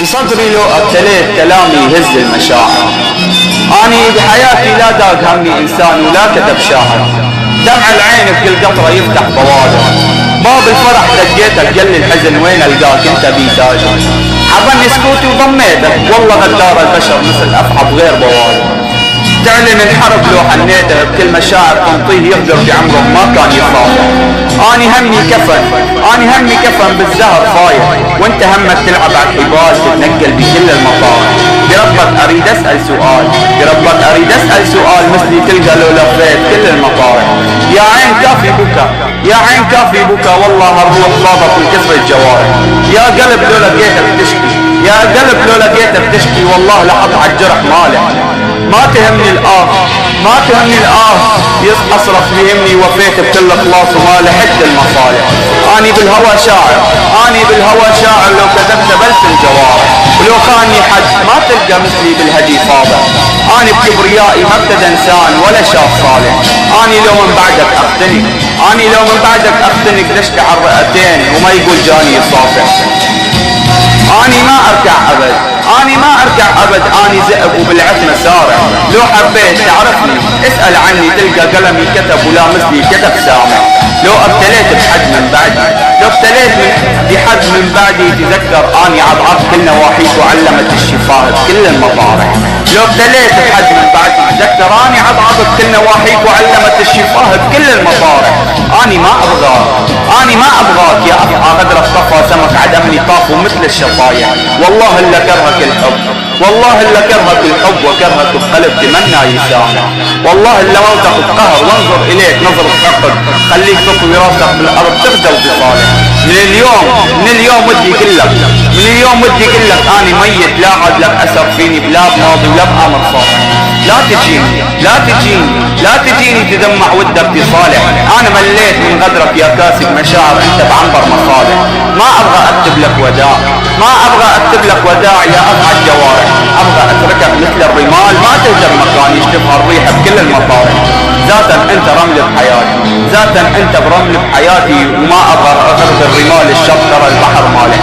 بصدري لو ابتليت كلامي يهز المشاعر. اني بحياتي لا داق همي انسان ولا كتب شاعر. دمع العين بكل قطرة يفتح بوادر. باب الفرح دقيتك قل الحزن وين القاك انت بي تاجر. حضني سكوتي وضميتك والله غدار البشر مثل افعى بغير بوادر. تعلن الحرب لو حنيته بكل مشاعر تنطيه يقدر بعمره ما كان يخاطر. اني همي كفن بالزهر فاير وانت همك تلعب على الحبال تتنقل بكل المطار. بربك اريد اسأل سؤال مثلي تلقى لو لفيت كل المطارح. يا عين كافي بكى والله الروح صابت من كسر الجوارح. يا قلب لو لقيتك تشكي والله لحط على الجرح مالح. ما تهمني الآه يصحى صرف يهمني وفيت بكل اخلاص وما لحقت المصالح. اني بالهوى شاعر لو كتبت بلس الجوارح. ولو خاني حد ما تلقى مثلي بالهدي صابح. اني بكبريائي ما ابتدى انسان ولا شاف صالح. اني لو من بعدك اختنق دشت على الرئتين وما يقول جاني يصافح. اني ما اركع ابد اني ذئب وبالعتمة سارع. لو حبيت تعرفني اسأل عني تلقى قلمي كتب ولا مثلي كتب سامع. لو ابتليت بحد من بعدي تذكر اني عضعض كل نواحيك وعلمت الشفاه بكل المطارح. لو ابتليت بحد من بعدي تذكر اني عضعض كل نواحيك وعلمت الشفاه بكل المطارح. اني ما ابغاك يا افعى غدر الطفى سمك عدمني طاف مثل الشطايح. والله الا كرهك الحب وكرهك بقلب تمنى يسامح. والله الا موتك بقهر وانظر اليك نظرة حقد خليك تطوي راسك بالارض تغدى وتصالح. من اليوم ودي كلك اني ميت لا عاد لك اثر فيني بلا بماضي ولا بامر صالح. لا تجيني تدمع ودك تصالح. انا مليت من غدرك يا كاسب مشاعر انت بعنبر مصالح. ما ابغى اكتب لك وداع يا افعى الجوارح. ابغى اتركك مثل الرمال ما تهجر مكان يشتفها الريح بكل المطارح. ذاتا انت برمل بحياتي وما ابغى اغرب الرمال الشط ترى البحر مالح.